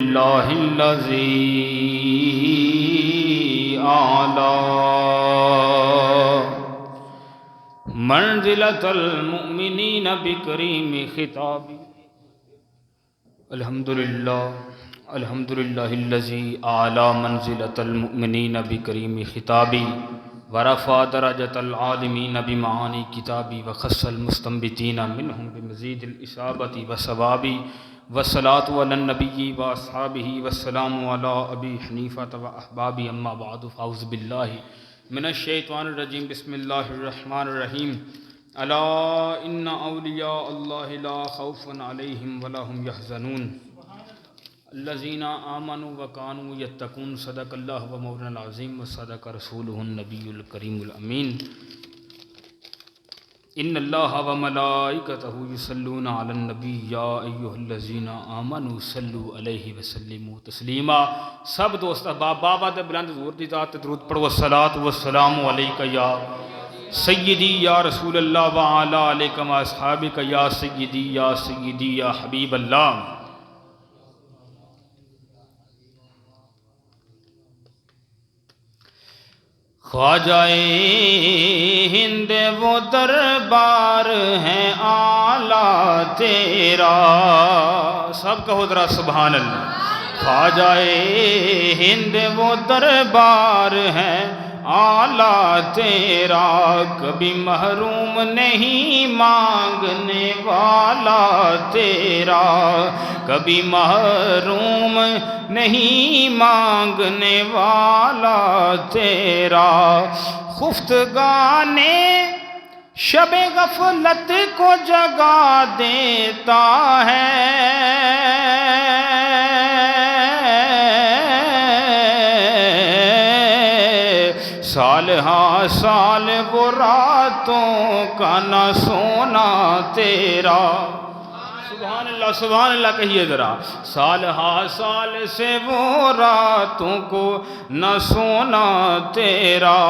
اللہ الذی اعلی منزلۃ المؤمنین بکریم خطابی الحمدللہ الذی اعلی منزلۃ المؤمنین بکریم خطابی ورفع درجۃ العالمین بمعانی کتابی وخص المستنبتین منہم بمزید الاصابۃ وثوابی والصلاة علی النبی واصحابہ والسلام علی ابی حنیفہ واحبابہ اما بعد فاعوذ باللہ من الشیطان الرجیم بسم اللہ الرحمن الرحیم الا ان اولیاء اللہ لا خوف علیہم ولا هم یحزنون الذین آمنوا وکانوا یتقون صدق اللہ و مولانا العظیم وصدق رسولہ النبی الکریم الامین ان اللہ و ملائکتہ یصلون علی النبی یا ایہا الذین آمنوا صلوا علیہ وسلموا تسلیما۔ سب دوست احباب بابا دے بلند حضور دی ذات تے درود پڑھو الصلاۃ والسلام علیک یا سیدی یا رسول اللہ وعلی آلک و اصحابک یا سیدی یا حبیب اللہ۔ خواجہ ہند وہ دربار ہے اعلیٰ تیرا، سب کہو ذرا سبحان اللہ۔ خواجہ ہند وہ دربار ہے اعلیٰ تیرا، کبھی محروم نہیں مانگنے والا تیرا، کبھی محروم نہیں مانگنے والا تیرا۔ خفتگان شب غفلت کو جگا دیتا ہے، سال ہاں سال وہ راتوں کا نہ سونا تیرا۔ سبحان اللہ کہیے ذرا۔ سال ہاں سال سے وہ راتوں کو نہ سونا تیرا،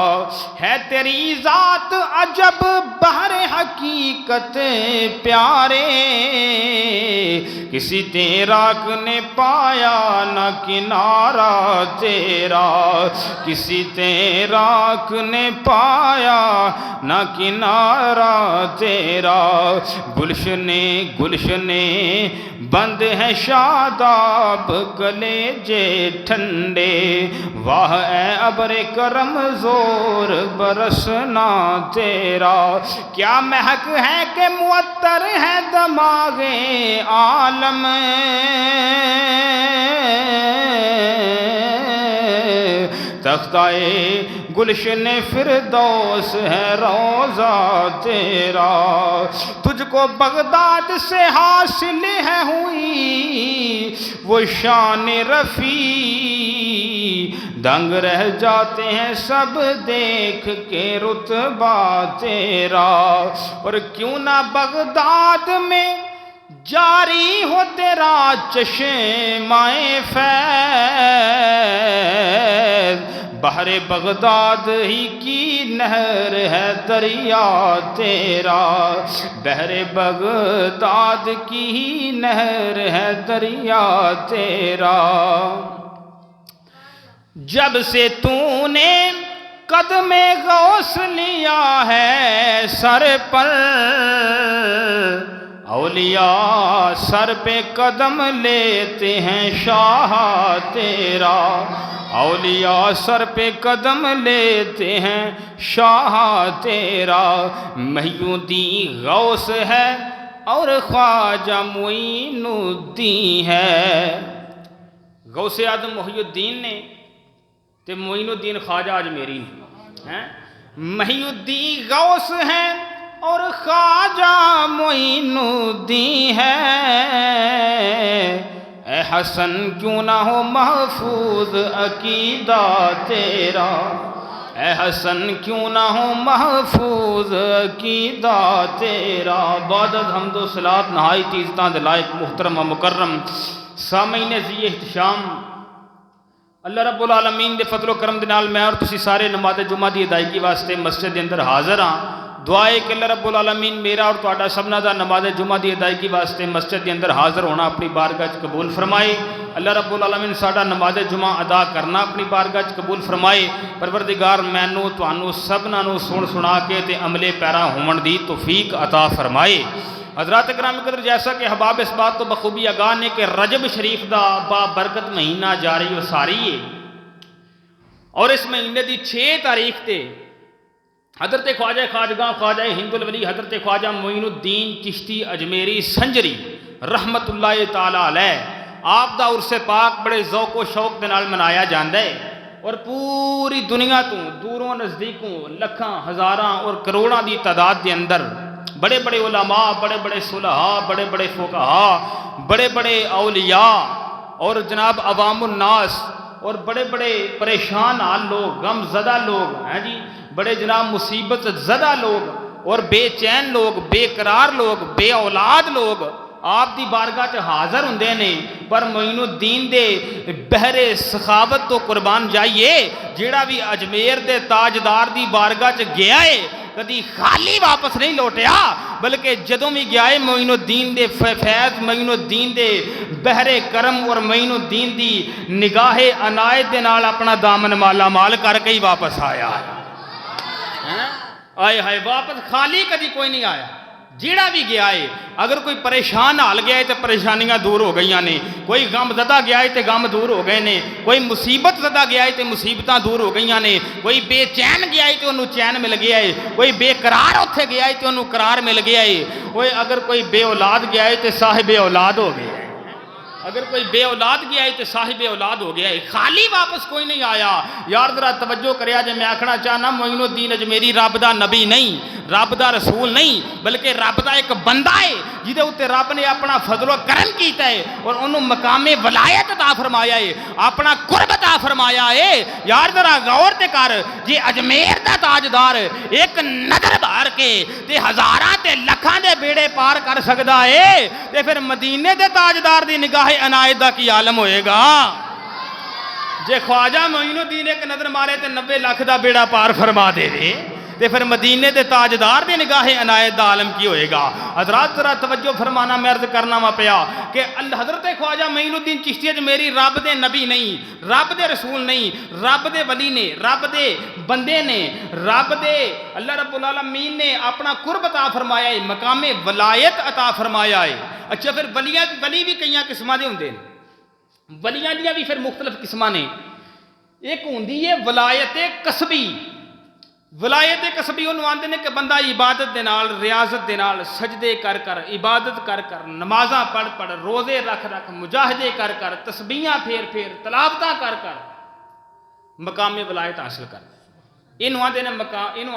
ہے تیری ذات عجب بحر حقیقت پیارے، کسی تیراک نے پایا نہ کنارہ تیرا، کسی تیراک نے پایا نہ کنارہ تیرا۔ گلشنے گلشنے بند ہے شاداب کلیجے ٹھنڈے، واہ اے ابر کرم زور برسنا تیرا۔ کیا مہک ہے کہ معطر ہے دماغ عالم، تختہ گلشن فردوس ہے روضہ تیرا۔ تجھ کو بغداد سے حاصل ہے ہوئی وہ شان رفیع، دنگ رہ جاتے ہیں سب دیکھ کے رتبہ تیرا۔ اور کیوں نہ بغداد میں جاری ہو تیرا چشمہ فیض، بحر بغداد ہی کی نہر ہے دریا تیرا، بحر بغداد کی ہی نہر ہے دریا تیرا۔ جب سے تو نے قدم غوث لیا ہے سر پر، اولیاء سر پہ قدم لیتے ہیں شاہ تیرا، اولیاء سر پہ قدم لیتے ہیں شاہ تیرا۔ محی الدین غوث ہے اور خواجہ معین الدین ہے، غوث اعظم محی الدین نے تے معین الدین خواجہ اجمیری نے۔ محی الدین غوث ہے اور خواجہ معین الدین ہے، اے حسن کیوں نہ ہو محفوظ عقیدہ تیرا، اے حسن کیوں نہ ہو محفوظ عقیدہ تیرا۔ بعد از حمد و صلات نہایت عزتاں دے لائق محترم و مکرم سامعین ذی احتشام، اللہ رب العالمین دے فضل و کرم دے نال میں اور تسی سارے نماز جمعہ دی ادائیگی واسطے مسجد دے اندر حاضر ہاں۔ دعا ہے کہ اللہ رب العالمین میرا اور تہاڈا سبنا دا نماز جمعہ دی ادائیگی واسطے مسجد کے اندر حاضر ہونا اپنی بارگاہ چ قبول فرمائے۔ اللہ رب العالمین ساڈا نماز جمعہ ادا کرنا اپنی بارگاہ چ قبول فرمائے۔ پروردگار مینوں تانوں سبنا نوں سن سنا کے تے عملے پیرا ہون دی توفیق عطا فرمائے۔ حضرات کرام قدر، جیسا کہ احباب اس بات تو بخوبی آگاہ نے کہ رجب شریف دا با برکت مہینہ جاری و ساری ہے، اور اس مہینے دی 6 تاریخ تے حضرت خواجہ خواجگاہ خواجہ ہند الولی حضرت خواجہ معین الدین چشتی اجمیری سنجری رحمت اللہ تعالی علیہ آپ دا عرس پاک بڑے ذوق و شوق دے نال منایا جاندا ہے، اور پوری دنیا تو دوروں نزدیکوں لکھاں ہزاراں اور کروڑاں دی تعداد دے اندر بڑے بڑے علماء، بڑے بڑے صلحاء، بڑے بڑے فقہاء، بڑے بڑے اولیاء اور جناب عوام الناس اور بڑے بڑے پریشان حال لوگ، غم زدہ لوگ ہیں جی، بڑے جناب مصیبت زدہ لوگ اور بے چین لوگ، بے قرار لوگ، بے اولاد لوگ آپ دی بارگاہ چ حاضر ہوندے نے، پر معین الدین دے بہرے سخاوت تو قربان جائیے، جیڑا بھی اجمیر دے تاجدار دی بارگاہ چ گیا ہے کدی خالی واپس نہیں لوٹیا، بلکہ جدوں بھی گیا ہے معین الدین دے فیض، معین الدین دے بہرے کرم اور معین الدین دی نگاہ عنایت دے نال اپنا دامن مالا مال کر کے ہی واپس آیا ہے۔ آئے ہائے، واپس خالی کدی کوئی نہیں آیا۔ جیڑا بھی گیا ہے، اگر کوئی پریشان حال گیا ہے تو پریشانیاں دور ہو گئیاں نے، کوئی غم زدہ گیا ہے تو غم دور ہو گئے نے، کوئی مصیبت زدہ گیا ہے تو مصیبتاں دور ہو گئیاں نے، کوئی بے چین گیا ہے تو انہوں چین مل گیا ہے، کوئی بے قرار اتھے گیا ہے تو انہوں قرار مل گیا ہے، کوئی اگر کوئی بے اولاد گیا ہے تو صاحب اولاد ہو گیا ہے، اگر کوئی بے اولاد گیا ہے تو صاحب اولاد ہو گیا ہے، خالی واپس کوئی نہیں آیا۔ یار ذرا توجہ کریا جے میں آکھنا چاہنا معین الدین اجمیری رب دا نبی نہیں، رب دا رسول نہیں، بلکہ رب دا ایک بندہ ہے جہدے اوتے رب نے اپنا فضل و کرم کیتا ہے اور انہوں مقام ولایت عطا فرمایا ہے، اپنا قرب عطا فرمایا ہے۔ یار ذرا غور تے کر، جے اجمیر دا تاجدار ایک نظر بار کے تے ہزاراں تے لکھاں دے بیڑے پار کر سکدا ہے تے پھر مدینے دے تاجدار دی نگاہ عنایت دا کی عالم ہوئے گا۔ جے خواجہ معین الدین ایک نظر مارے تے 90 لاکھ دا بیڑا پار فرما دے دے تے پھر مدینے دے تاجدار دے نگاہ عنایت دا عالم کی ہوئے گا۔ حضرات ذرا توجہ فرمانا، میں عرض کرنا وا پیا کہ حضرت خواجہ معین الدین چشتی اجمیری رب دے نبی نہیں، رب دے رسول نہیں، رب دے ولی نے، رب دے بندے نے، رب دے اللہ رب العالمین نے اپنا قرب عطا فرمایا ہے، مقام ولایت عطا فرمایا ہے۔ اچھا پھر ولی بھی کئی قسماں دے ہوندے نے، ولیاں دیاں بھی پھر مختلف قسماں نے۔ ایک ہوندی ہے ولایت قصبی۔ ولایت قصبی انہوں آندے نے کہ بندہ عبادت دے نال، ریاضت دے نال، سجدے کر کر، عبادت کر کر، نمازاں پڑھ پڑھ، روزے رکھ رکھ، مجاہدے کر کر، تسبیحاں پھیر پھیر، تلاوتاں کر کر مقام ولایت حاصل کر۔ انہوں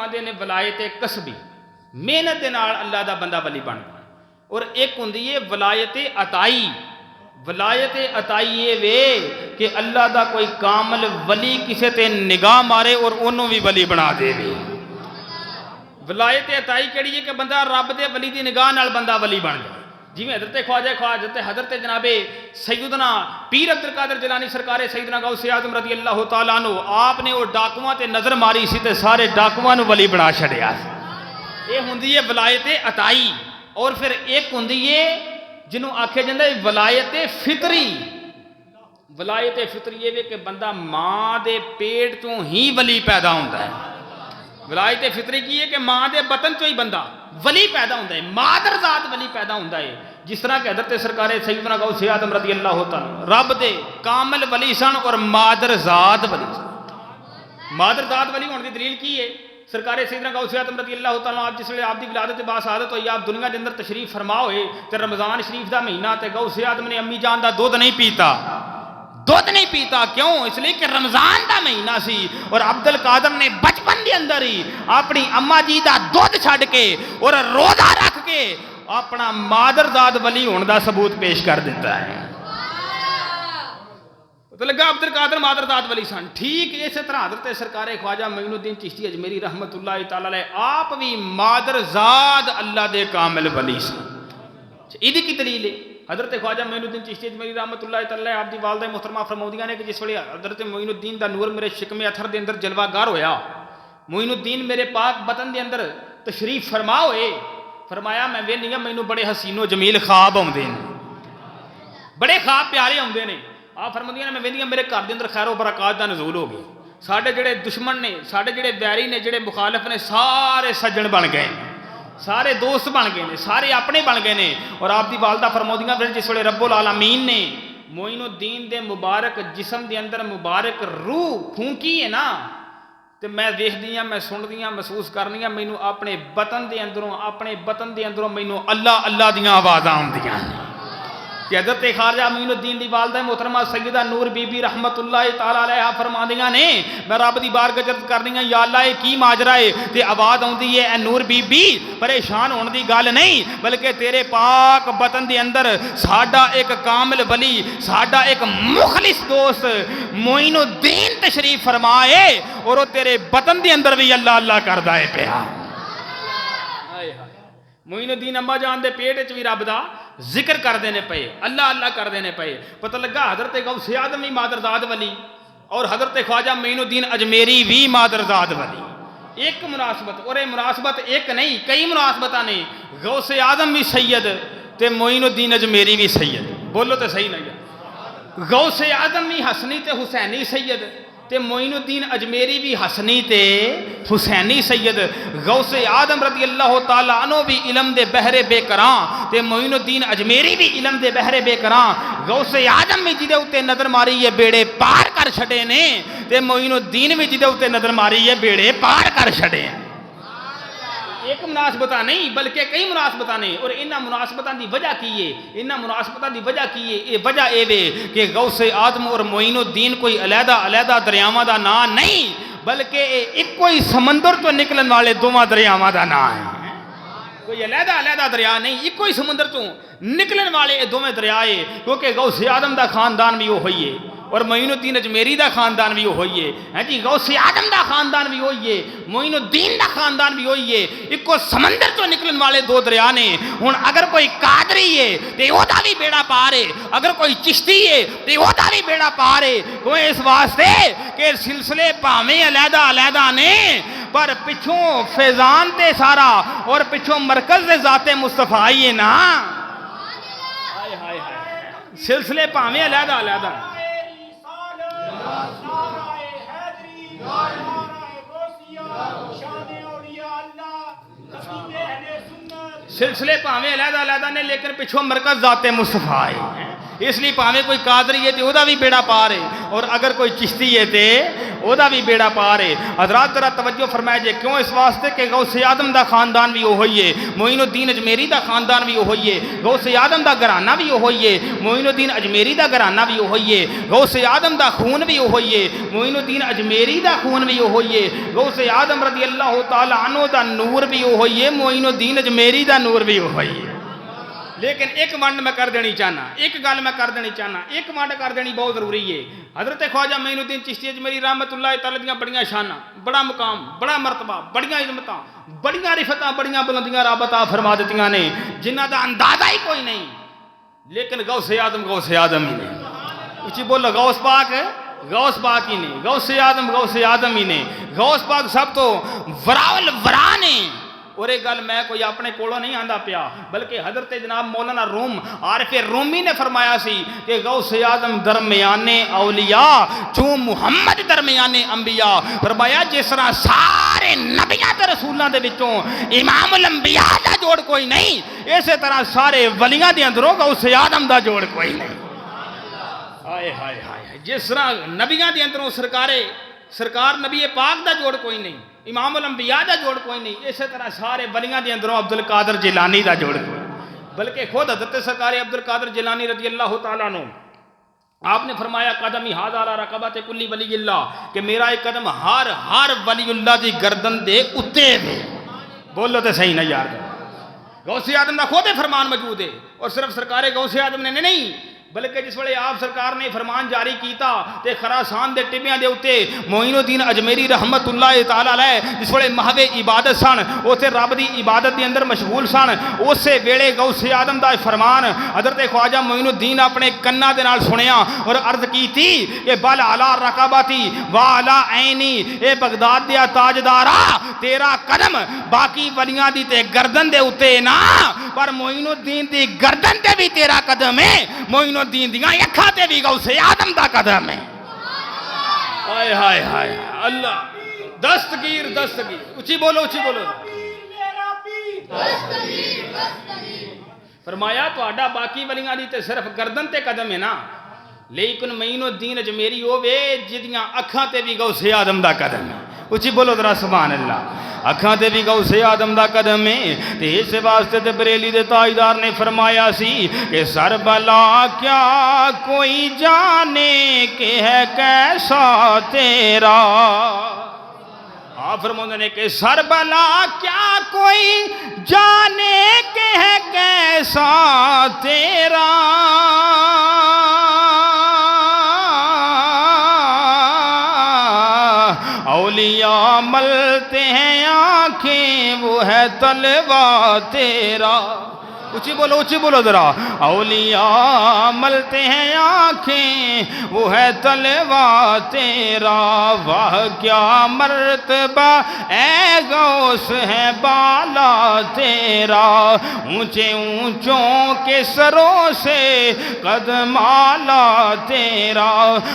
آندے نے ولایت قصبی، محنت دے نال اللہ دا بندہ ولی بن گیا۔ اور ایک ہوندی ہے ولایت عطائی۔ ولایت عطائی یہ وے کہ اللہ دا کوئی کامل ولی کسے تے نگاہ مارے اور انہوں بھی ولی بنا دے وے۔ ولایت عطائی کیڑی ہے کہ بندہ رب دے ولی دی نگاہ نال بندہ ولی بن جائے۔ جی میں حضرت جناب سیدنا پیر عبدالقادر جیلانی سرکار سیدنا غوث اعظم رضی اللہ تعالیٰ عنہ، آپ نے وہ ڈاکواں تے نظر ماری سی تے سارے ڈاکواں نو ولی بنا چھڑیا۔ یہ ہوندی ہے ولایت عطائی۔ اور پھر ایک ہوندی ہے جنہوں آکھے جاندے ولایت فطری۔ ولایت فطری یہ کہ بندہ ماں دے پیٹ تو ہی ولی پیدا ہوتا ہے۔ ولایت فطری کی ہے کہ ماں دے بطن تو ہی بندہ ولی پیدا ہوتا ہے، مادر ذات ولی پیدا ہوتا ہے۔ جس طرح کہ حضرت سرکار سیدنا غوث اعظم رضی اللہ تعالیٰ رب دے کامل ولی سن اور مادر ذات ولی سن۔ مادر ذات ولی ہونے کی دلیل کی ہے؟ سرکار سیدنا غوث اعظم رضی اللہ تعالیٰ آپ جس ویلے آپ دی ولادت باسعادت ہوئی، آپ دنیا کے اندر تشریف فرما ہوئے تے رمضان شریف دا مہینہ تے غوث اعظم نے امی جان دا دودھ نہیں پیتا۔ دودھ نہیں پیتا کیوں؟ اس لیے کہ رمضان دا مہینہ سی اور عبدالقادر نے بچپن دے اندر ہی اپنی اما جی دا دودھ چھڈ کے اور روزہ رکھ کے اپنا مادر ذات ولی ہونے دا ثبوت پیش کر دیتا ہے۔ تو لگا عبدالقادر مادر ذات ولی سن۔ ٹھیک اسی طرح حضرت سرکار خواجہ معین الدین چشتی اجمیری رحمت اللہ تعالیٰ علیہ آپ بھی مادر ذات اللہ دے کامل ولی سن۔ ایدی کی دلیل ہے حضرت خواجہ معین الدین چشتی اجمیری رحمت اللہ تعالیٰ آپ دی والدہ محترمہ فرماؤندیاں نے کہ جس ویلے حضرت معین الدین دا نور میرے شکم اتھر دے اندر جلوہ گار ہویا، معین الدین میرے پاک بطن دے اندر تشریف فرما ہوئے فرمایا میں وینی ہوں مینوں بڑے حسین و جمیل خواب آتے ہیں، بڑے خواب پیارے آتے ہیں. آپ فرماندیاں نے میں وینی ہوں میرے گھر دے اندر خیر و برکات دا نزول ہو گیا. ساڈے جڑے دشمن نے، ساڈے جڑے ویری نے، جڑے مخالف نے، سارے سجن بن گئے، سارے دوست بن گئے نے، سارے اپنے بن گئے نے. اور آپ دی والدہ فرماؤندیاں پھر جس ویلے رب العالمین نے معین الدین دے مبارک جسم دے اندر مبارک روح پھونکی ہے نا، تے میں دیکھدی ہاں، میں سندی ہاں، محسوس کرنی ہاں، مینوں اپنے بطن دے اندروں مینوں اللہ اللہ دیاں آوازاں آندیاں کہ حضرت خواجہ معین الدین دی والدہ محترمہ سیدہ نور بی بی رحمت اللہ تعالیٰ علیہ فرماندیاں نے میں رب دی بارگاہ عرض کرنی ہاں یا اللہ یہ کی ماجرا ہے تے آواز آندی ہے اے نور بی بی پریشان ہونے دی گل نہیں بلکہ تیرے پاک بطن دے اندر ساڈا ایک کامل ولی ساڈا ایک مخلص دوست معین الدین تشریف فرمائے اور وہ تیرے بطن دے اندر بھی اللہ اللہ کردا ہے پیا. معین الدین اماں جان دے پیٹ وچ بھی رب دا ذکر کر دینے پئے، اللہ اللہ کر دینے پئے. پتہ لگا حضرت غوث اعظم بھی مادرزاد ولی اور حضرت خواجہ معین الدین اجمیری بھی مادرزاد ولی. ایک مناسبت، اور یہ مناسبت ایک نہیں کئی مناسبتاں نے. غوث اعظم بھی سید تے معین الدین اجمیری بھی سید. بولو تے صحیح نہیں. غوث اعظم بھی حسنی تے حسینی سید تے معین الدین اجمیری بھی حسنی تے حسینی سید. غوث اعظم رضی اللہ تعالیٰ عنہ بھی علم دے بحر بے کراں تے معین الدین اجمیری بھی علم دے بحر بے کراں. غوث اعظم بھی جدے اتے نظر ماری یہ بیڑے پار کر چھڑے نے تے معین الدین بھی جدے اتے نظر ماری یہ بیڑے پار کر چھڑے. ایک مناسبتہ نہیں بلکہ کئی مناسبتہ نے. اور انہاں مناسبتاں دی وجہ کی ہے؟ انہاں مناسبتاں دی وجہ کی ہے؟ یہ وجہ اے وے کہ غوث اعظم اور معین الدین کوئی علیحدہ دریاواں دا نام نہیں بلکہ ایک کوئی سمندر تو نکلن والے دوواں دریاواں دا نام ہے. کوئی علیحدہ دریا نہیں، ایک کوئی سمندر تو نکلن والے دوویں دریائے. کیونکہ غوث اعظم دا خاندان بھی وہ ہوئی ہے اور معین الدین اجمیری دا خاندان بھی وہ ہوئی ہے. ہاں جی، غوث اعظم دا خاندان بھی ہوئی ہے، معین الدین دا خاندان بھی ہوئی ہے. ایک کو سمندر تو نکلن والے دو دریا نے. ہن اگر کوئی قادری ہے تے او دا بھی بیڑا پار ہے، اگر کوئی چشتی ہے تے او دا بھی بیڑا پار ہے. کیوں؟ اس واسطے کہ سلسلے پاویں علیحدہ نے پر پچھوں فیضان تے سارا اور پچھوں مرکز دے ذات مصطفیٰ ہی ہے نا. سلسلے پاویں علیحدہ سلسلے پاویں علیحدہ نے لیکن پچھوں مرکز ذات مصطفیٰ ہے. اس لیے پاویں کوئی قادری ہے تے او دا بھی بیڑا پار ہے اور اگر کوئی چشتی ہے تے او دا بھی بیڑا پار ہے. حضرات ذرا توجہ فرمائے جے. کیوں؟ اس واسطے کہ غوث اعظم دا خاندان بھی وہ ہوئی ہے، معین الدین اجمیری دا خاندان بھی وہ ہوئی ہے، غوث اعظم دا گھرانہ بھی وہ ہوئی ہے، معین الدین اجمیری دا گھرانہ بھی وہ ہوئی ہے، غوث اعظم دا خون بھی وہ ہوئی ہے، معین الدین اجمیری دا خون بھی وہ ہوئی ہے، غوث اعظم رضی اللہ تعالیٰ عنہ دا نور بھی وہ ہوئی ہے، معین الدین اجمیری دا نور بھی وہ ہوئی ہے. لیکن ایک ونڈ میں کر دینی چاہنا، ایک گل میں کر دینی چاہنا، ایک ونڈ کر دینی بہت ضروری ہے. حضرت خواجہ معین الدین چشتی اجمیری رحمت اللہ تعالیٰ دیاں بڑیاں شاناں، بڑا مقام، بڑا مرتبہ، بڑیاں عظمتاں، بڑیاں رفتاں، بڑیاں بلندیاں رب عطا فرما دتیاں نے جنہاں دا اندازہ ہی کوئی نہیں. لیکن غوث اعظم ہی نے. اچھی بولو، غوث پاک ہی نے، غوث اعظم ہی نے. غوث پاک سب تو وراول ورا نے. اور ایک گل میں کوئی اپنے کولوں نہیں آندا پیا بلکہ حضرت جناب مولانا روم عارف رومی نے فرمایا سی کہ غوث اعظم درمیان اولیاء چوں محمد درمیان انبیاء. فرمایا جس طرح سارے نبیاں تے رسولاں دے وچوں امام الانبیاء دا جوڑ کوئی نہیں، اسی طرح سارے ولیاں دے اندروں غوث اعظم دا جوڑ کوئی نہیں. ہائے ہائے ہائے. جس طرح نبیاں دے اندروں سرکار نبی پاک دا جوڑ کوئی نہیں، امام الانبیاء دا جوڑ کوئی نہیں، اسی طرح سارے ولیاں دے اندروں عبدالقادر جیلانی دا جوڑ کوئی. بلکہ خود حضرت سرکار عبدالقادر جیلانی رضی اللہ تعالیٰ عنہ آپ نے فرمایا قدمی ھذا علی رقبۃ کل ولی اللہ کہ میرا ایک قدم ہر ولی اللہ دی گردن دے اتے وے. بولو تے صحیح نہ یار. غوث اعظم دا خود فرمان موجود ہے. اور صرف سرکار غوث اعظم نے نہیں بلکہ جس ویلے آپ سرکار نے فرمان جاری کیتا تے خراسان دے ٹبیاں دے اوتے معین الدین اجمیری رحمت اللہ تعالی علیہ جس ویلے محو عبادت سن اوتے رب دی عبادت دے اندر مشغول سن اسے ویلے غوث اعظم دا فرمان حضرت خواجہ معین الدین اپنے کنا دے نال سنیا اور عرض کیتی کہ بل علی رقبتی وعلی عینی، اے بغداد دیا تاجدارا تیرا قدم باقی ولیاں دی تے گردن دے اوتے نا پر معین الدین دی گردن تے بھی تیرا قدم ہے، معین الدین دیاں اکھاں تے بھی غوث اعظم دا قدم ہے۔ ہائے ہائے ہائے اللہ، دستگیر دستگیر، اچھی بولو اچھی بولو، فرمایا تہاڈا باقی ولیاں دی تے صرف گردن تے قدم ہے نا، لیکن معین الدین اجمیری ہوے جدیاں اکھاں تے بھی غوث اعظم دا قدم ہے۔ اچھی بولو ذرا سبحان اللہ، اکھاں تے بھی غوث اعظم دا قدم ہے۔ تے اس واسطے تے بریلی دے تاجدار نے فرمایا سی کہ سربلا کیا کوئی جانے کہ ہے کیسا تیرا، آپ فرماتے ہیں کہ سربلا کیا کوئی جانے کہ ہے کیسا تیرا، اولیاء ملتے ہیں آنکھیں وہ ہے طلبہ تیرا، اچھی بولو ذرا، اولیاء ملتے ہیں آنکھیں وہ ہے طلبہ تیرا، واہ کیا مرتبہ اے غوث ہے بالا تیرا، اونچے اونچوں کے سروں سے قدم آلا تیرا۔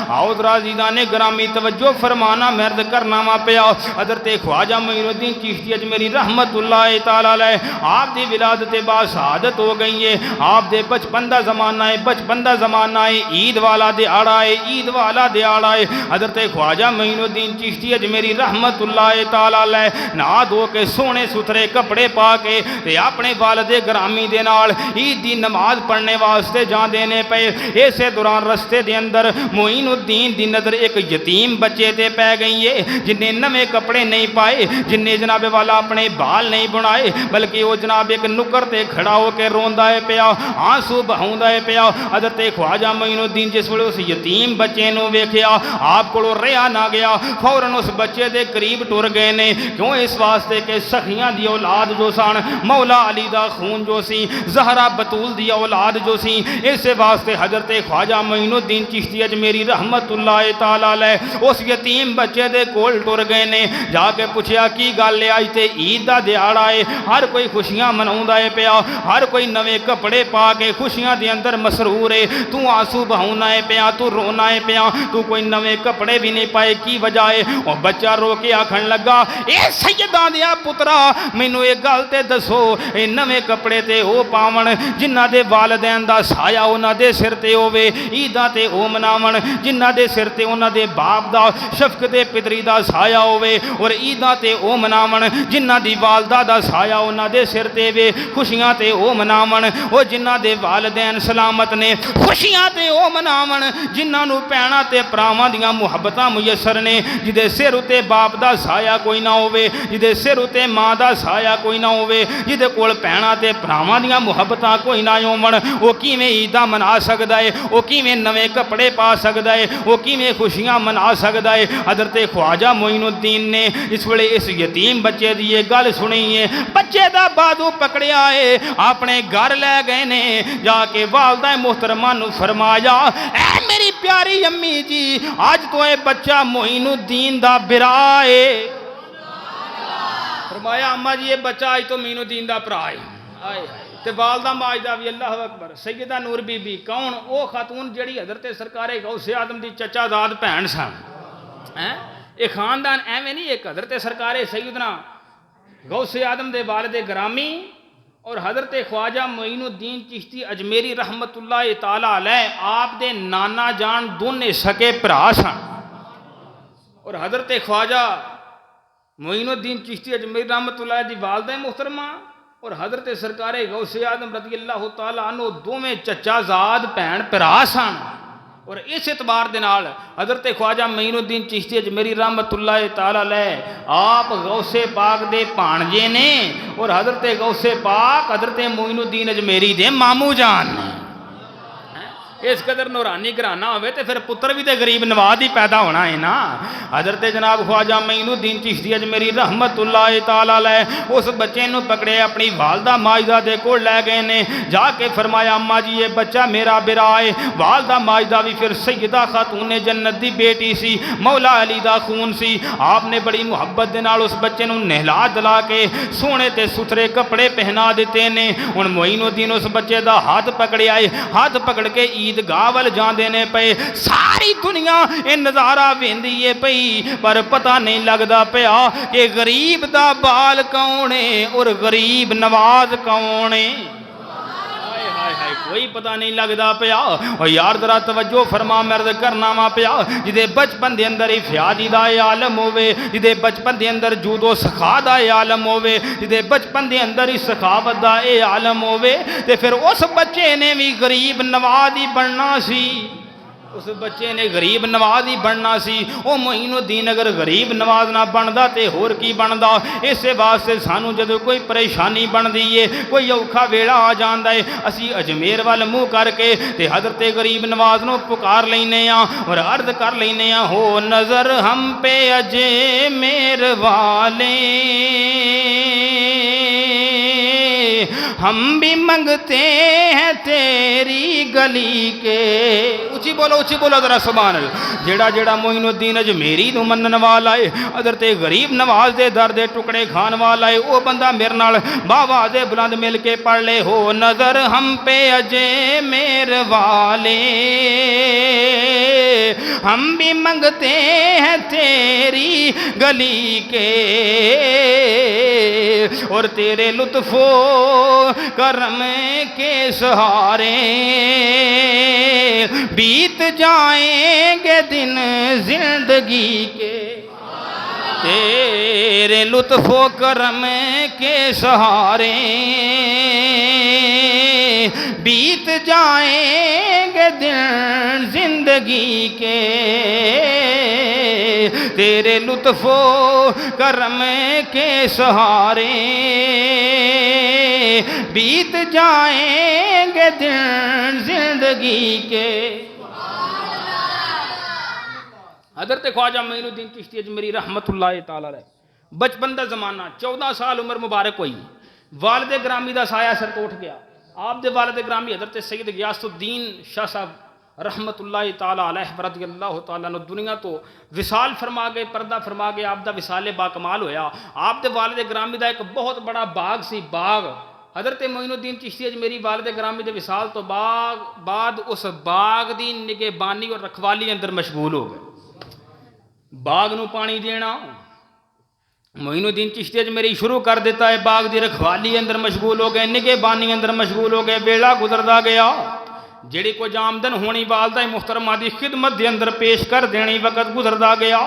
آؤ عزیزان گرامی توجہ فرمانا، مرد کرنا ماں پیا حضرت خواجہ معین الدین چشتی اجمیری رحمت اللہ تعالی علیہ آپ دی ولادت بعد سعادت ہو گئی ہے، آپ دے بچپن دا زمانہ ہے، بچپن دا زمانہ ہے، عید والا دیہڑا ہے، عید والا دیہڑا ہے۔ حضرت خواجہ معین الدین چشتی اجمیری رحمت اللہ تعالی علیہ نہا دھو کے سونے ستھرے کپڑے پا کے تے اپنے والد گرامی دے نال عید دی نماز پڑھنے واسطے جان دینے پے۔ اسے دوران رستے دے اندر معین الدین دی نظر ایک یتیم بچے تے پہ گئی ہے جن نے نوے کپڑے نہیں پائے، جن نے جناب والا اپنے بال نہیں بنائے، بلکہ وہ جناب ایک نکر تے کھڑا ہو کے روندا ہے پیا، آنسو بہوندا ہے پیا۔ حضرت خواجہ معین الدین جس ویلے اس یتیم بچے نو ویکھیا آپ کولوں رہا نہ گیا، فوراً اس بچے دے قریب ٹر گئے نے، کیوں اس واسطے کہ سخیاں دی اولاد جو سن، مولا علی دا خون جو سی، زہرا بطول دی اولاد جو سی، اس واسطے حضرت خواجہ معین الدین چشتی اجمیری رحمت اللہ تعالی علیہ اس یتیم بچے دے کول ٹر گئے نے، جا کے پوچھیا کی گل ہے، اج تے عید دا دیہڑا ہے، ہر کوئی خوشیاں مناوندا ہے پیا، ہر کوئی نوے کپڑے پا کے خوشیاں دے اندر مسرور ہے، تو آنسو بہونا ہے پیا، تو رونا ہے پیا، تو کوئی نوے کپڑے بھی نہیں پائے، کی وجہ ہے؟ اور بچہ رو کے آکھن لگا اے سیداں دیا پترا مینوں ایک گل تے دسو، اے نوے کپڑے تے او پاون جنہاں دے والدین دا سایہ انہاں دے سر تے ہوے، عیداں تے او مناون جنہاں دے سر تے انہاں دے باپ دا شفقت پتری دا سایہ ہوے، اور عیداں تے او مناون جنہاں دی والدہ دا سایہ انہاں دے سر تے وے، خوشیاں تے او مناون او جنہاں دے والدین سلامت نے، خوشیاں تے او مناون جنہاں نو پینا تے پراواں دیاں محبتاں میسر نے، جدے سر اتے باپ دا سایہ کوئی نہ ہوے، جدے سر اتے ماں دا سایہ کوئی نہ ہوے، جدے کول پینا تے پراواں دیاں محبتاں کوئی نہ ہون، او کیویں عیداں منا سکدا ہے، او کیویں نویں کپڑے پا سکدا ہے، او کیویں خوشیاں منا سکدا ہے۔ حضرت خواجہ معین الدین نے اس ویلے اس یتیم بچے دی یہ گل سنی ہے، بچے دا بازو پکڑیا ہے، اپنے گھر لے گئے نے، جا کے والدہ محترمہ نو فرمایا اے میری پیاری امی جی آج تو اے بچہ معین الدین دا برا ہے، فرمایا اماں جی یہ بچہ آج تو معین الدین دا برا ہے، تے والدہ ماجدہ بھی اللہ اکبر سیدہ نور بی بی کون او خاتون جڑی حضرت سرکار غوث اعظم دی چچا داد بہن سن، ایک خاندان ایویں نہیں، ایک حضرت سرکار سیدنا غوث اعظم دے والد گرامی اور حضرت خواجہ معین الدین چشتی اجمیری رحمت اللہ تعالی علیہ آپ دے نانا جان دونے سکے پرا سن، اور حضرت خواجہ معین الدین چشتی اجمیری رحمت اللہ دی والدہ محترمہ اور حضرت سرکار غوث اعظم رضی اللہ تعالی عنہ دوویں چچا زاد بہن پرا سن، اور اس اعتبار دے نال حضرت خواجہ معین الدین چشتی اجمیری رحمت اللہ تعالی علیہ آپ غوث پاک دے بھانجے نے، اور حضرت غوث پاک حضرت معین الدین اجمیری دے مامو جان نے۔ اس قدر نورانی گھرانہ ہوئے تے پھر پتر بھی تے غریب نواز ہی پیدا ہونا ہے نا. حضرت جناب خواجہ معین الدین چشتی اجمیری رحمت اللہ تعالی علیہ اس بچے نو پکڑے اپنی والدہ ماجدہ دے کول لے گئے نے. جا کے فرمایا اماں جی یہ بچہ میرا برا ہے. والدہ ماجدہ بھی پھر سیدہ خاتون جنت دی بیٹی سی, مولا علی دا خون سی. آپ نے بڑی محبت دے نال اس بچے نو نہلا دلا کے سونے تے ستھرے کپڑے پہنا دیتے نے. ہن معین الدین اس بچے دا ہاتھ پکڑے آئے, ہاتھ پکڑ کے عیدگاہ ول جاندے نے پئے. ساری دنیا اے نظارہ ویندی ہے پئی پر پتہ نہیں لگدا پیا کہ غریب دا بال کون ہے اور غریب نواز کون ہے. کوئی پتہ نہیں لگدا پیا. اور یار ذرا توجہ فرما, مرد کرنا وا پیا جدے بچپن دے اندر افیادی دا عالم ہوے, جدے بچپن دے اندر جودو سخا دا عالم ہوے, جدے بچپن دے اندر ہی سخاوت دا عالم ہوے تے پھر اس بچے نے بھی غریب نواز ہی بننا سی. اس بچے نے غریب نواز ہی بننا سی. او معین الدین اگر غریب نواز نہ بندا تے ہور کی بندا. اسے واسطے سانو جدو کوئی پریشانی بندی ہے, کوئی اوکھا ویلا آ جاندا ہے, اسی اجمیر وال منہ کر کے تے حضرت غریب نواز نو پکار لینے ہاں اور عرض کر لینے ہاں, ہو نظر ہم پہ اجمیر والے ہم بھی منگتے ہیں تیری گلی کے. اچھی بولو ذرا سبحان اللہ. جیڑا جیڑا معین الدین اجمیری نو منن والا ہے, حضرت غریب نواز دے در دے ٹکڑے کھان والا ہے, او بندہ میرے نال باواز بلند مل کے پڑھ لے, ہو نظر ہم پہ اجمیر والے ہم بھی منگتے ہیں تیری گلی کے, اور تیرے لطف و کرم کے سہارے بیت جائیں گے دن زندگی کے. تیرے لطف و کرم کے سہارے بیت جائیں گے دن زندگی کے. تیرے لطف و کرم کے سہارے بیت جائیں گے دن زندگی کے. حضرت خواجہ معین الدین چشتی اجمیری رحمت اللہ تعالی علیہ بچپن دا زمانہ 14 سال عمر مبارک ہوئی. والد گرامی دا سایہ سر تو اٹھ گیا. آپ دے والد گرامی حضرت سید غیاث الدین شاہ صاحب رحمت اللہ تعالی علیہ رضی اللہ تعالیٰ نے دنیا تو وصال فرما گئے, پردہ فرما گئے. آپ دا وصال با کمال ہویا. آپ دے والد گرامی دا ایک بہت بڑا باغ سی, باغ. حضرت معین الدین چشتی اجمیری والد گرامی دے وصال تو بعد اس باغ دی نگہبانی اور رکھوالی اندر مشغول ہو گئے. باغ نو پانی دینا معین الدین چشتی اجمیری شروع کر دیتا ہے, باغ دی رکھوالی اندر مشغول ہو گئے, نگہبانی اندر مشغول ہو گئے. ویلا گزردا گیا, جڑی کو آمدن ہونی والدہ محترمہ دی خدمت دے اندر پیش کر دینی وقت گزردا گیا.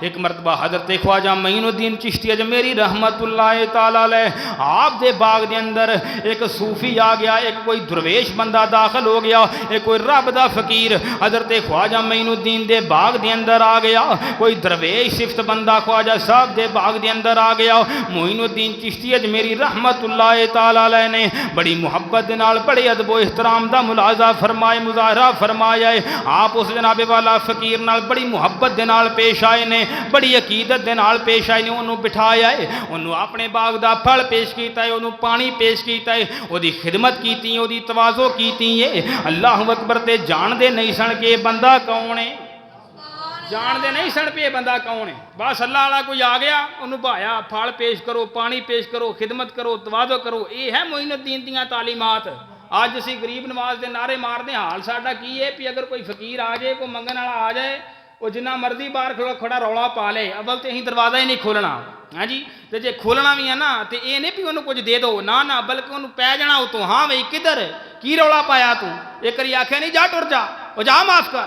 ایک مرتبہ حضرت خواجہ معین الدین چشتی اجمیری رحمت اللہ تعالی علیہ آپ دے باغ دے اندر ایک صوفی آ گیا, ایک کوئی درویش بندہ داخل ہو گیا, ایک کوئی رب دا فقیر حضرت خواجہ معین الدین دے باغ دے اندر آ گیا. کوئی درویش صفت بندہ خواجہ صاحب دے باغ دے اندر آ گیا. معین الدین چشتی اجمیری رحمت اللہ تعالی علیہ نے بڑی محبت دے نال بڑے ادب و احترام دا ملاحظہ فرمائے, مظاہرہ فرمایا ہے. آپ اس جناب والا فقیر نال بڑی محبت دے نال پیش آئے نے, بڑی عقیدت دے نال پیش آئے نے. انہوں بٹھایا ہے, انہوں اپنے باغ دا پھل پیش کیتا ہے, انہوں پانی پیش کیتا ہے, وہ دی خدمت کیتی ہے, وہ دی تواضع کیتی ہے. اللہ اکبر. تے جان دے نہیں سن کہ بندہ کون ہے, جان دے نہیں سن پہ بندہ کون ہے. بس اللہ والا کوئی آ گیا, انہوں بھایا پھل پیش کرو, پانی پیش کرو, خدمت کرو, تواضع کرو. یہ ہے معین الدین دیاں تعلیمات. آج اسی غریب نواز دے نعرے مار دیں, حال ساڈا کی ہے کہ اگر کوئی فقیر آ جائے, کوئی منگن والا آ جائے, وہ جنہ مرضی باہر کھڑا رولا پا لے, اول تے ہی دروازہ ہی نہیں کھولنا. ہاں جی, تے جے کھولنا بھی ہے نا تے یہ نہیں بھی انہوں کچھ دے دو, نہ بلکہ انہوں پی جانا اتوں, ہاں بھائی کدھر کی رولا پایا تو, ایک کری آکھیا نہیں جا ٹر جا, وہ جا معاف کر.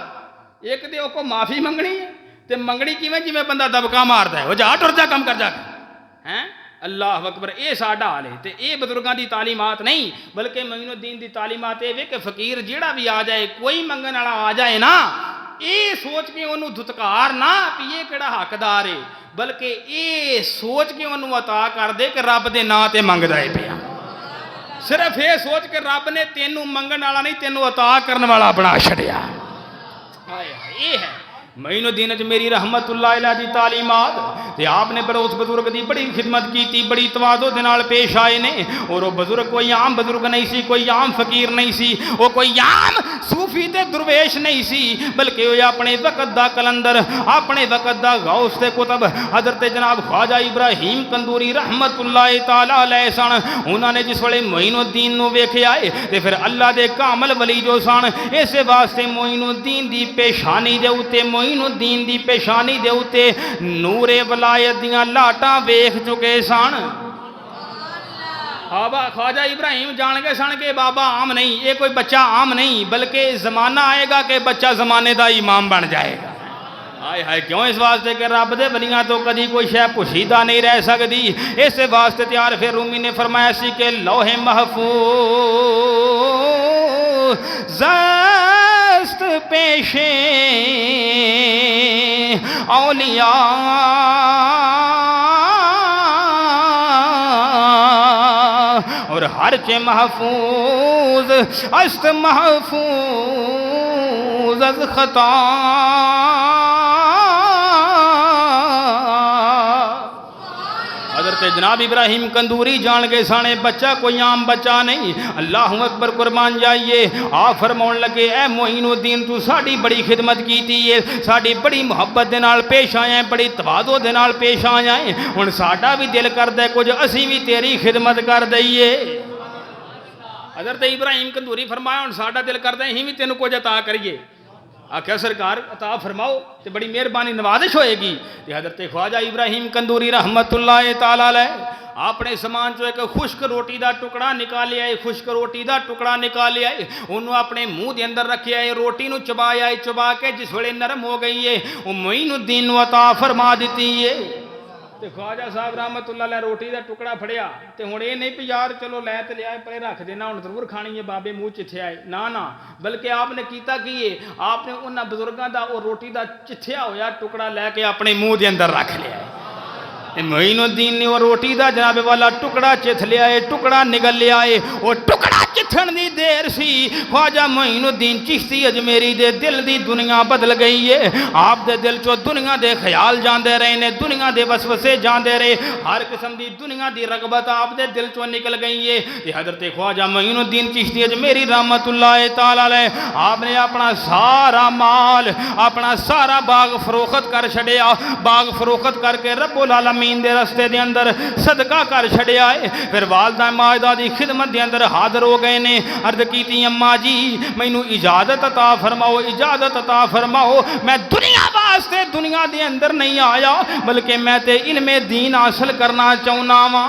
ایک تے کو معافی منگنی ہے, تے منگنی کیویں جویں بندہ دبکا ماردا ہے, وہ جا ٹر جا کم کر جا کے. ہیں اللہ اکبر. اے ساڈا حال ہے. تے اے بزرگاں دی تعلیمات نہیں, بلکہ معین الدین دی تعلیمات اے وے کہ فقیر جیڑا بھی آ جائے, کوئی منگن والا آ جائے نا, اے سوچ کے انہوں دھتکار نہ کہ یہ کیڑا حقدار ہے, بلکہ اے سوچ کے انہوں عطا کر دے کہ رب دے نام تے منگدا ہے پیا. صرف یہ سوچ کے رب نے تینوں منگن والا نہیں تینوں عطا کرنے والا بنا چھڑیا یہ ہے معین الدین اجمیری رحمت اللہ علیہ دی تعلیمات تے آپ نے اس بزرگ دی بڑی خدمت کی تھی بڑی تواضع دے نال پیش آئے نے اور وہ بزرگ کوئی عام بزرگ نہیں سی کوئی عام فقیر نہیں سی وہ کوئی عام صوفی تے درویش نہیں سی بلکہ وہ اپنے وقت دا کلندر اپنے وقت دا غوث تے کتب حضرت جناب خواجہ ابراہیم قندوری رحمت اللہ تعالی علیہ سن انہوں نے جس ویلے معین الدین نو ویکھیا ہے تے پھر اللہ دے کامل ولی جو سن اس واسطے معین الدین دی پیشانی دے اوتے معین الدین دی پیشانی دے اوتے نور ولایت دیاں لاٹاں ویکھ چکے سن بابا خواجہ ابراہیم جان گے سن کے بابا عام نہیں یہ کوئی بچہ عام نہیں بلکہ زمانہ آئے گا کہ بچہ زمانے دا امام بن جائے گا آئے ہائے کیوں اس واسطے کہ رب دے ولیاں تو کدی کوئی شے پوشیدہ نہیں رہ سکتی اس واسطے تیار پھر رومی نے فرمایا سی کہ لوح محفوظ زست پیشے اولیاء اور ہر چے محفوظ است محفوظ از خطا حضرت جناب ابراہیم قندوری جان گے سانے بچہ کوئی عام بچہ نہیں اللہ اکبر قربان جائیے آپ فرماؤن لگے اے معین الدین تو ساڑی بڑی خدمت کی تھی ساڑی بڑی محبت دے نال پیش آئے ہیں بڑی تواضع دے نال پیش آئے ہیں ان ساڑا بھی دل کر دے کچھ اسی بھی تیری خدمت کر دئیے حضرت ابراہیم قندوری فرمایا ان ساڑا دل کر دے ہی بھی تینوں کچھ عطا کریے آکھیا سرکار عطا فرماؤ تے بڑی مہربانی نوازش ہوئے گی تے حضرت خواجہ ابراہیم قندوری رحمت اللہ تعالی علیہ اپنے سامان جو ایک خشک روٹی دا ٹکڑا نکالیا ہے خشک روٹی دا ٹکڑا نکالیا ہے انہوں اپنے منہ دے اندر رکھیا ہے روٹی نو چبایا ہے چبا کے جس ویلے نرم ہو گئی ہے وہ معین الدین نو عطا فرما دیتی ہے تے خواجہ صاحب رحمت اللہ علیہ روٹی دا ٹکڑا پھڑیا تے ہن اے نہیں پی یار چلو لے تے لیا پرے رکھ دینا ہن ضرور کھانی ہے بابے منہ چتھیا ہے نا بلکہ آپ نے کیتا کی ہے آپ نے انہاں بزرگاں دا او روٹی دا چتھیا ہویا ٹکڑا لے کے اپنے منہ دے اندر رکھ لیا ہے معین الدین نے وہ روٹی دا جناب والا ٹکڑا چتھ لیا ہے ٹکڑا نگل لیا ہے وہ ٹکڑا چتھن دی دیر سی خواجہ معین الدین چشتی اجمیری دے دل دی دنیا بدل گئی ہے آپ دے دل چو دنیا دے خیال جاندے رہے نے دنیا دے وسوسے جاندے رہے ہر قسم دی دنیا دی رغبت آپ دے دل چو نکل گئی ہے یہ حضرت خواجہ معین الدین چشتی اجمیری رحمت اللہ تعالی علیہ آپ نے اپنا سارا مال اپنا سارا باغ فروخت کر چھڑیا باغ فروخت کر کے رب العالمین دے رستے دے اندر صدقہ کر چھڑیا ہے پھر والدہ ماجدہ دی خدمت دے اندر حاضر ہو گئے نے عرض کی تھی اماں جی مینوں اجازت عطا فرماؤ میں دنیا واسطے دنیا دے اندر نہیں آیا بلکہ میں تے علم دین حاصل کرنا چاہنا وا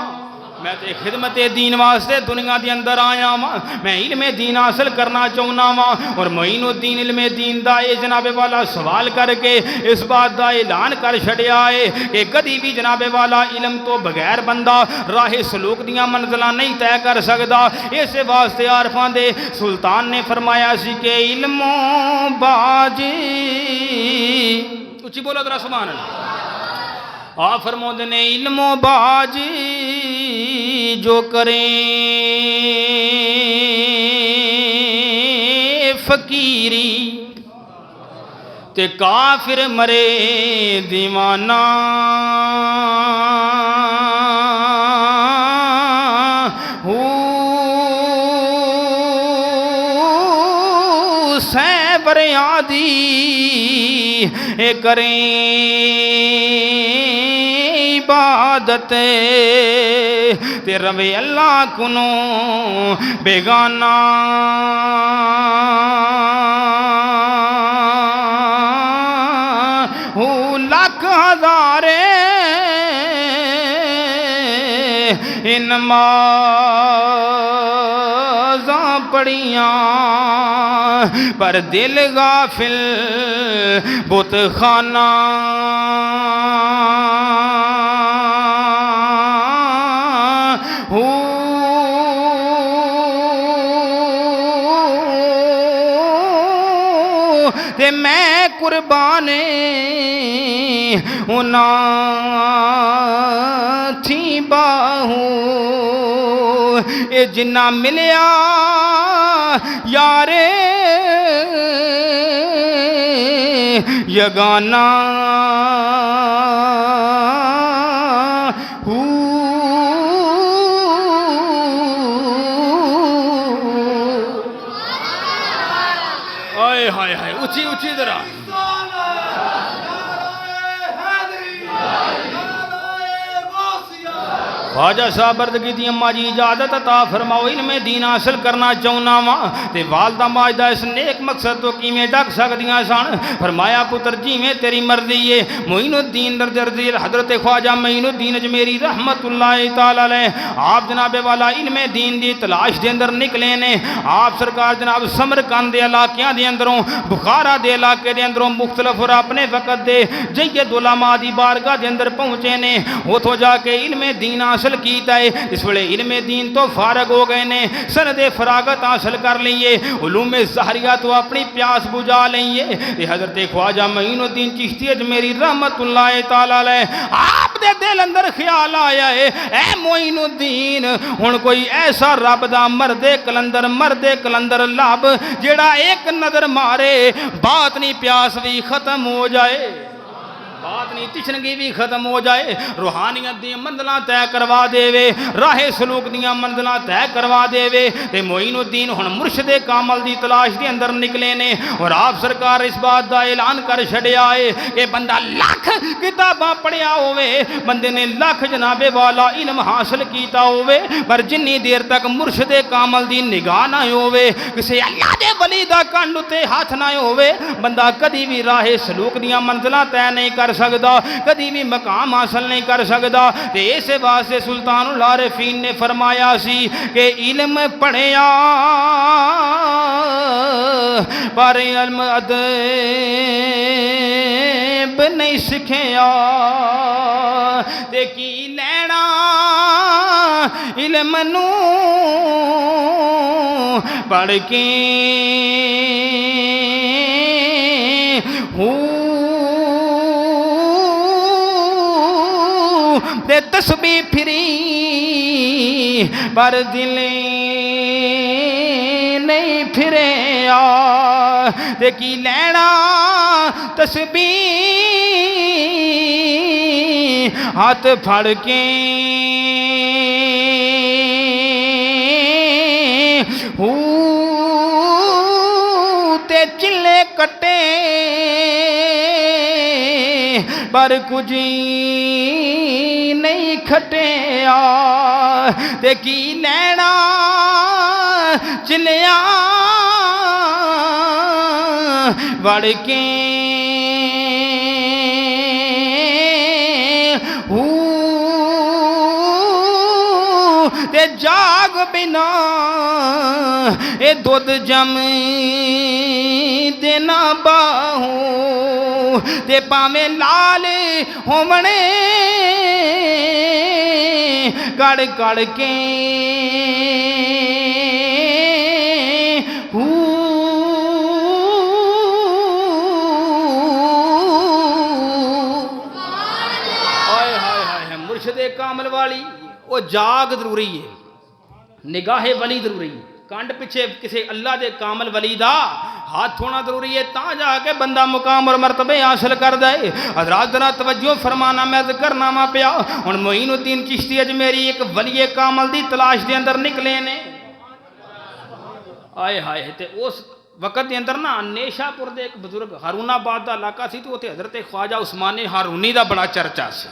میں تے خدمت دین واسطے دنیا دے اندر آیا وا میں علم دین حاصل کرنا چاہنا وا اور معین الدین علم دین دا اے جناب والا سوال کر کے اس بات دا اعلان کر چھڑیا ہے کہ کدی بھی جناب والا علم تو بغیر بندہ راہ سلوک دیاں منزلاں نہیں طے کر سکدا اس واسطے عارفاں دے سلطان نے فرمایا سی کہ علم باجی اچھی بولو ذرا سبحان اللہ آپ فرماتے نے علم و باجی جو کریں فقیری تے کافر مرے دیوانہ بریادی اے کریں عبادت تے روے اللہ کنوں بیگانہ لاکھ ہزارے نمازاں پڑیاں پر دل غافل بت خانہ تے میں قربان انہاں تھی باہوں اے جنہ ملیا یارے یگانہ ہائے ہائے اچھی اچھی ذرا خواجہ صاحب عرض کی تھی اماں جی اجازت عطا فرماؤ علم دین حاصل کرنا چاہنا وا تے والدہ ماجدہ اس نیک مقصد تو کیویں ڈک سکدیاں سن فرمایا پتر جویں تیری مرضی ہے معین الدین درجی حضرت خواجہ معین الدین اجمیری رحمت اللہ تعالی علیہ آپ جناب والا علم دین دی تلاش دے اندر نکلے نے آپ سرکار جناب سمرقند دے علاقیاں دے اندروں بخارا دے علاقے دے اندروں مختلف اور اپنے وقت دے جید علماء دی بارگاہ دے اندر پہنچے نے اوتھوں جا کے علم دین حاصل کیتا ہے اس ویلے علم دین تو فارغ ہو گئے نے سند فراغت حاصل کر لئیے علوم ظاہریہ تو اپنی پیاس بجھا لئیے حضرت خواجہ معین الدین چشتی اجمیری رحمت اللہ تعالی علیہ آپ دے دل اندر خیال آیا ہے اے معین الدین ہن کوئی ایسا رب دا مرد کلندر لب جیڑا ایک نظر مارے باطنی پیاس بھی ختم ہو جائے باطنی تشنگی بھی ختم ہو جائے روحانیت دی منزلاں طے کروا دے وے راہ سلوک دیاں منزلاں طے کروا دے وے تے معین الدین ہن مرشد کامل دی تلاش دے اندر نکلے نے اور آپ سرکار اس بات دا اعلان کر چھڈیا ہے کہ بندہ لاکھ کتاباں پڑھیا ہوئے بندے نے لاکھ جناب والا علم حاصل کیتا ہوئے پر جنی دیر تک مرشد کامل دی نگاہ نہ ہوئے کسی اللہ دے ولی دا کنڈ تے ہاتھ نہ ہوئے بندہ کدی بھی راہ سلوک دیاں منزلاں طے نہیں کر سکدا کدی بھی مقام حاصل نہیں کر سکدا تے اس واسطے سلطان العارفین نے فرمایا سی کہ علم پڑھیا پر علم ادب نہیں سکھیا تے کی لینا علم نو پڑھ کے دے تسبیح پھری پر دل نہیں پھرے دے کی لینا تسبیح ہاتھ پھڑ کے تے چلے کٹے پر کچھ نہیں کھٹیا تے کی لینا چلیا وڑ کے تے جاگ بنا اے دودھ جم دینا باہوں تے پامیں لال ہومنے کڑ کڑ کے مرشد کامل والی وہ جاگ ضروری ہے نگاہ ولی ضروری ہے کانڈ پیچھے کسی اللہ دے کامل ولی دا ہاتھ ہونا ضروری ہے تا جا کے بندہ مقام اور مرتبے حاصل کر دے حضرات ذرا توجہ فرمانا میں ذکر نامہ پیا اور معین الدین چشتی اجمیری ایک ولی کامل دی تلاش دے اندر نکلے نے آئے ہائے تے اس وقت دے اندر نا نیشا پور دے ایک بزرگ ہارون آباد دا علاقہ سی تو تے حضرت خواجہ عثمان ہارونی دا بڑا چرچا سی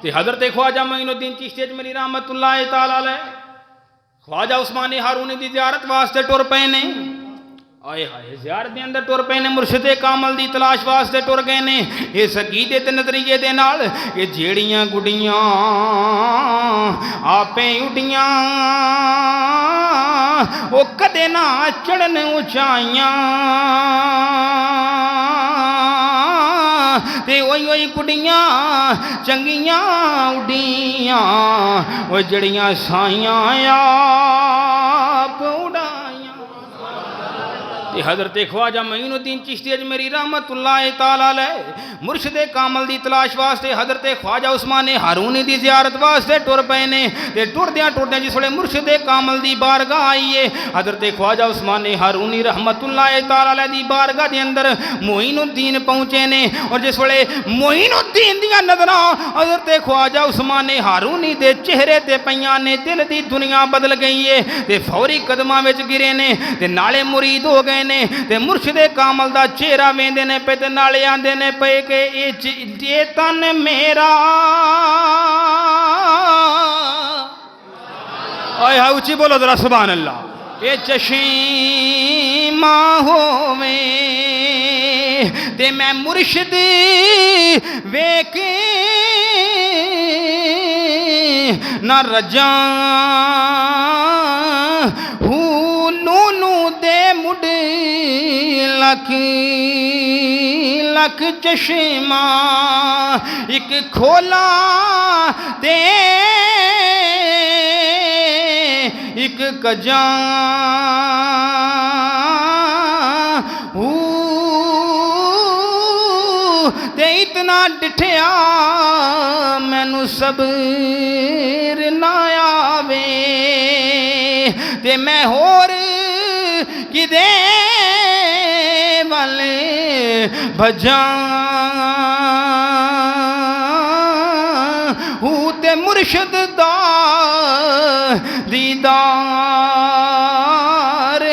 تے حضرت خواجہ معین الدین چشتی اجمیری رحمت اللہ تعالی علیہ خواجہ عثمان ہارونی دی زیارت واسطے ٹر پے نے آئے ہائے زیارت دے اندر ٹر پے نے مرشد کامل دی تلاش واسطے ٹر گئے نے اس عقیدے تے نظریے دے نال کہ جیڑیاں گڈیاں آپیں اڈیاں وہ کدے نہ چڑھن اونچائیاں تے اوئی گڈیاں چنگیاں اڈیاں وہ جڑیاں سائیاں آپ اڈائیاں تے حضرت خواجہ معین الدین چشتی اجمیری رحمت اللہ تعالی علیہ مرشد کامل دی تلاش واسطے حضرت خواجہ عثمان ہارونی دی زیارت واسطے ٹر پے نے تے ٹردیاں جس ویلے مرشد کامل دی بارگاہ آئیے حضرت خواجہ عثمان ہارونی رحمت اللہ تعالی علیہ دی بارگاہ دے اندر معین الدین پہنچے نے اور جس ویلے معین الدین دیاں نظراں حضرت خواجہ عثمان ہارونی دے چہرے تے پیاں نے دل دی دنیا بدل گئی ہے تے فوری قدماں وچ گرے نے تے نالے مرید ہو گئے نے تے مرشد کامل دا چہرہ ویندے نے پے تے نالے آندے نے پے کہ اے تن میرا آئے ہاں اچھی بولو ذرا سبحان اللہ اے چشیمہ ہوویں تے میں مرشد ویکے نہ رجاں نونو دے مڈ لکھ لکھ چشمہ ایک کھولا تے ایک کجاں تے اتنا ڈٹھیا مینوں صبر نہ آوے تے میں ہور کدے والے بھجاں تے مرشد دا دیدار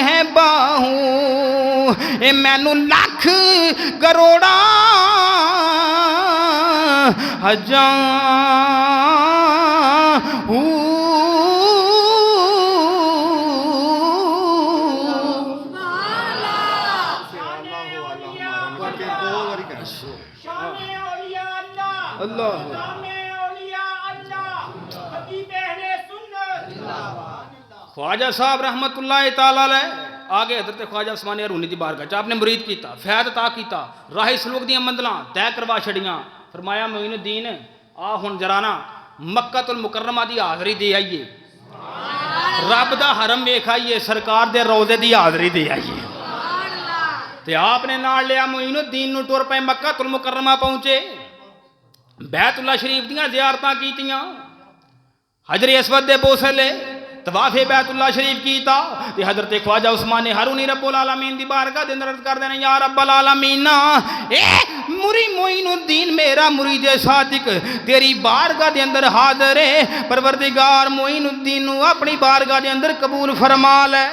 ہے باہوں اے مینوں لاکھ کروڑا ہجاں خواجہ صاحب رحمت اللہ تعالی علیہ آگے حضرت خواجہ عثمان ہارونی دی بارگاہ آپ نے مرید کیتا فیض عطا کیتا راہ سلوک دیاں منزلاں طے کروا چھڑیاں فرمایا معین الدین آ ہن جرانا مکہ المکرمہ دی حاضری دے آئیے رب دا حرم ویکھ آئیے سرکار دے روضے دی حاضری دے آئیے تے آپ نے نال لیا معین الدین نو ٹر پے مکہ المکرمہ پہنچے بیت اللہ شریف دیاں زیارتاں کیتیاں حجر اسود دے بوسے لے طواف بیت اللہ شریف کیتا تے حضرت خواجہ عثمان ہارونی رب العالمین دی بارگاہ دے اندر عرض کر دینا یا رب العالمین اے معین الدین میرا مرید صادق تیری بارگاہ دے اندر حاضر ہے پروردگار معین الدین نو اپنی بارگاہ دے اندر قبول فرما لے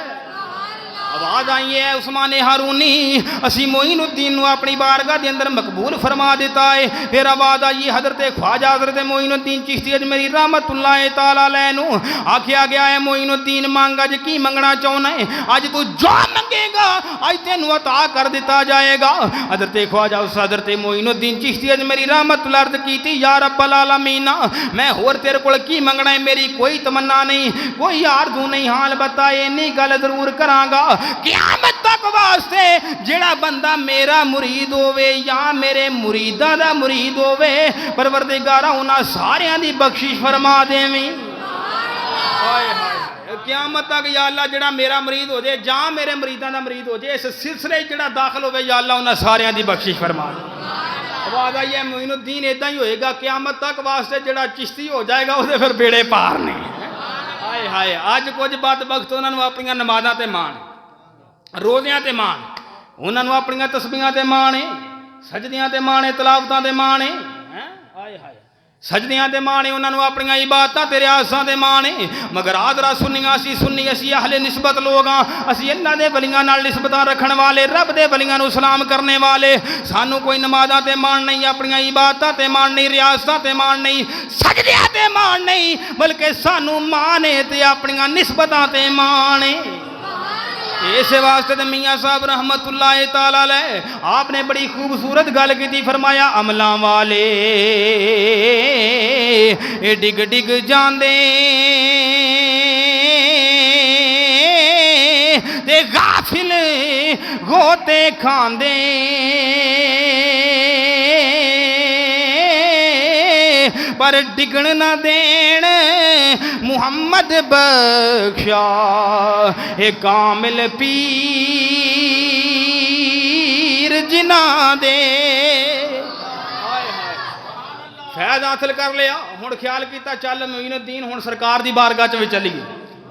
آواز آئی ہے عثمان ہارونی اسی معین الدین نو اپنی بارگاہ دے اندر مقبول فرما دیتا ہے پھر آواز آئی حضرت خواجہ حضرت معین الدین چشتی اجمیری رحمت اللہ تعالی علیہ نو آکھیا گیا ہے معین الدین مانگ اج کی منگنا چاہنا ہے اج تو جو منگے گا اج تینوں عطا کر دیتا جائے گا حضرت خواجہ حضرت معین الدین چشتی اجمیری رحمت اللہ عرض کی تھی یا رب العالمین میں ہور تیرے کول کی منگنا ہے میری کوئی تمنا نہیں کوئی آرزو نہیں حال بتائے نہیں گل ضرور کراں گا قیامت تک واسطے جڑا بندہ میرا مرید ہووے یا میرے مریداں دا مرید ہووے پروردگارا انہاں ساریاں دی بخشش فرما دیویں قیامت تک یا اللہ جڑا میرا مرید ہو جائے جا میرے مریداں دا مرید ہو جائے اس سلسلے جڑا داخل ہوئے یا اللہ انہاں ساریاں دی بخشش فرما دے آواز آئی ہے معین الدین ادھا ہی ہوئے گا قیامت تک واسطے جڑا چشتی ہو جائے گا اسے پھر بیڑے پار نہیں ہائے ہائے آج کچھ بدبخت انہاں نوں اپنیاں نمازاں تے مان روزیاں تے مان انہاں نوں اپنیاں تسبیحاں تے مان سجدیاں تے مان تلاوتاں تے مان ہائے ہائے سجدیاں تے مان انہاں نوں اپنیاں عبادتاں تے ریاضاں تے مان مگر آدرا سنیاں سنی اسی اہل نسبت لوگ ہاں اسی اللہ دے ولیاں نال نسبتاں رکھن والے رب دے ولیاں نوں سلام کرنے والے سانوں کوئی نمازاں تے مان نہیں اپنیاں عبادتاں تے مان نہیں ریاضتاں تے مان نہیں سجدیاں تے مان نہیں بلکہ سانوں مان تے اپنیاں نسبتاں تے مان اس واسطے تے میاں صاحب رحمت اللہ تعالی علیہ آپ نے بڑی خوبصورت گل کی تھی فرمایا عملاں والے ڈگ ڈگ جاندے تے غافل غوطے کھاندے پر ڈگن نہ دین محمد بخشا اے کامل پیر ਜਿਨ੍ਹਾਂ ਦੇ। ਫੈਜ਼ ਹਾਸਲ ਕਰ ਲਿਆ। ਹੁਣ ਖਿਆਲ ਕੀਤਾ ਚੱਲ ਮੋਇਨੁੱਦੀਨ ਹੁਣ ਸਰਕਾਰ ਦੀ ਬਾਰਗਾਹ 'ਚ ਵੀ ਚੱਲੀਏ,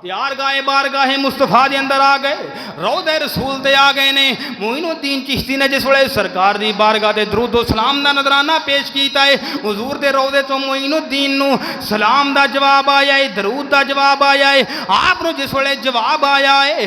ਤਿਆਰ ਗਾਏ ਬਾਰਗਾਹੇ ਮੁਸਤਫਾ ਦੇ ਅੰਦਰ ਆ ਗਏ, ਰੌਜ਼ੇ ਰਸੂਲ ਤੇ ਆ ਗਏ ਨੇ। ਮੋਇਨੁੱਦੀਨ ਚਿਸ਼ਤੀ ਨੇ ਜਿਸ ਵੇਲੇ ਸਰਕਾਰ ਦੀ ਬਾਰਗਾਹ ਤੇ ਦਰੂਦ ਸਲਾਮ ਦਾ ਨਜ਼ਰਾਨਾ ਪੇਸ਼ ਕੀਤਾ ਹੈ, ਹੁਜ਼ੂਰ ਦੇ ਰੌਜ਼ੇ ਤੋਂ ਮੋਇਨੁੱਦੀਨ ਨੂੰ ਸਲਾਮ ਦਾ ਜਵਾਬ ਆਇਆ ਹੈ, ਦਰੂਦ ਦਾ ਜਵਾਬ ਆਇਆ ਹੈ। ਆਪ ਨੂੰ ਜਿਸ ਵੇਲੇ ਜਵਾਬ ਆਇਆ ਹੈ